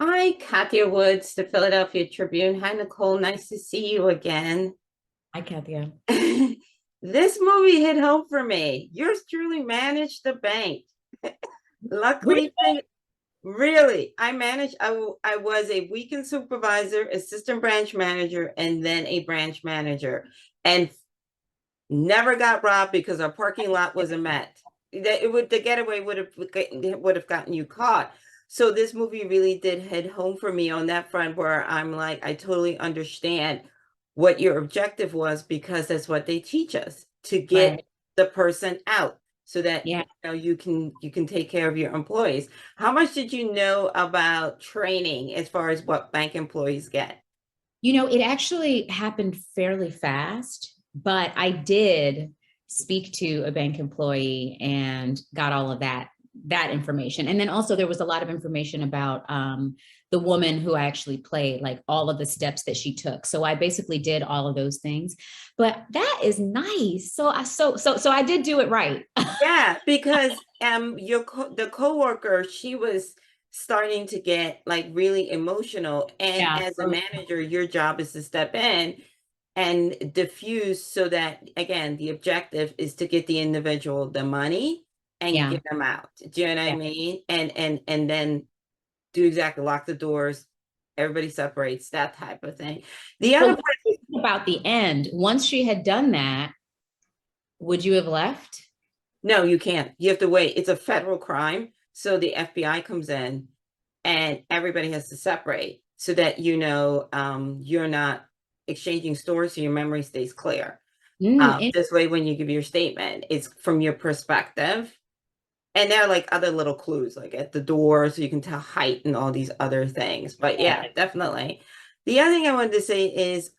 Hi, Katya Woods, the Philadelphia Tribune. Hi, Nicole. Nice to see you again. Hi, Kathy. This movie hit home for me. Yours truly managed the bank. Really? Luckily, really, I was a weekend supervisor, assistant branch manager, and then a branch manager, and never got robbed because our parking lot wasn't met. The getaway would have gotten you caught. So this movie really did hit home for me on that front, where I'm like, I totally understand what your objective was, because that's what they teach us, to get Right. the person out so that Yeah. you can take care of your employees. How much did you know about training as far as what bank employees get? It actually happened fairly fast, but I did speak to a bank employee and got all of that information. And then also there was a lot of information about the woman who I actually played, like all of the steps that she took. So I basically did all of those things. But that is nice. So I did do it right. Yeah, because the coworker, she was starting to get like really emotional, and Yeah. as a manager, your job is to step in and diffuse, so that again, the objective is to get the individual the money and Yeah. get them out. Do you know what I Yeah. mean? And then do exactly, lock the doors, everybody separates, that type of thing. The But other what do you think about the end? Once she had done that, would you have left? No, you can't. You have to wait. It's a federal crime. So the FBI comes in and everybody has to separate, so that you're not exchanging stores, so your memory stays clear. Mm, This way, when you give your statement, it's from your perspective. And there are like other little clues, like at the door, so you can tell height and all these other things. But yeah. yeah, definitely. The other thing I wanted to say is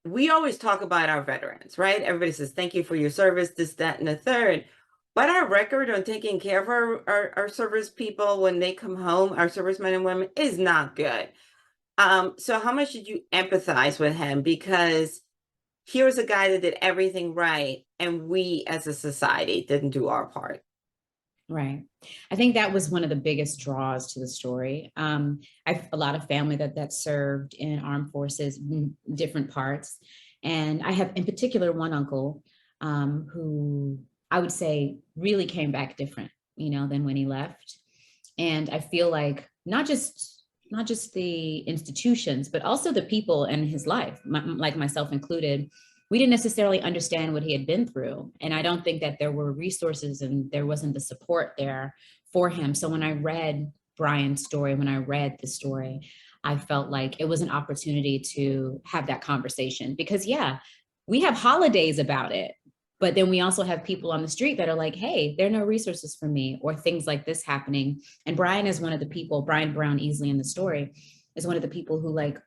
we always talk about our veterans, right? Everybody says, thank you for your service, this, that, and the third. But our record on taking care of our service people when they come home, our servicemen and women, is not good. So how much did you empathize with him? Because here's a guy that did everything right, and we as a society didn't do our part. Right. I think that was one of the biggest draws to the story. I have a lot of family that served in armed forces, different parts, and I have in particular one uncle who I would say really came back different, than when he left. And I feel like not just the institutions, but also the people in his life, like myself included, we didn't necessarily understand what he had been through. And I don't think that there were resources and there wasn't the support there for him. So when I read Brian's story, when I read the story, I felt like it was an opportunity to have that conversation because, yeah, we have holidays about it. But then we also have people on the street that are like, hey, there are no resources for me, or things like this happening. And Brian is one of the people, Brian Brown-Easley in the story, is one of the people who like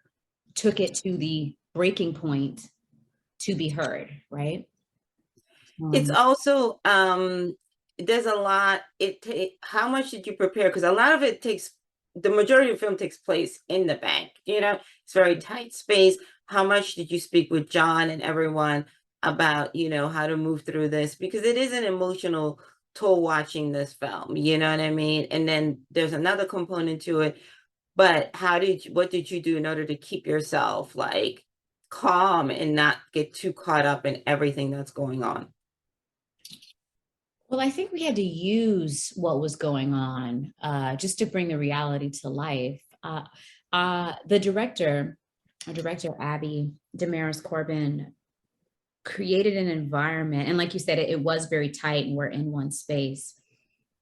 took it to the breaking point to be heard, right? It's Um, also there's a lot. How much did you prepare? Because a lot of it takes, the majority of the film takes place in the bank. It's very tight space. How much did you speak with John and everyone about how to move through this? Because it is an emotional toll watching this film. You know what I mean? And then there's another component to it. But what did you do in order to keep yourself like calm and not get too caught up in everything that's going on? well, I think we had to use what was going on just to bring the reality to life. The director, our director, Abi Damaris Corbin, created an environment. And like you said, it was very tight and we're in one space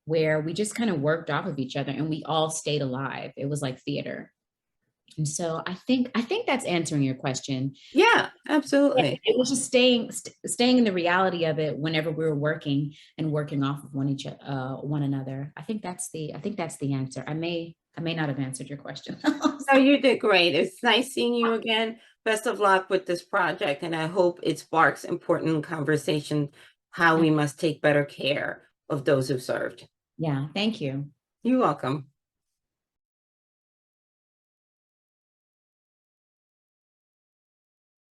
where we just kind of worked off of each other and we all stayed alive. It was like theater. And so I think that's answering your question. Yeah, Yeah, absolutely. it was just staying in the reality of it whenever we were working and working off of one another. I think that's the answer. I may not have answered your question. No, you did great. It's nice seeing you again. Best of luck with this project, and I hope it sparks important conversation how we must take better care of those who served. Yeah, thank you. You're welcome.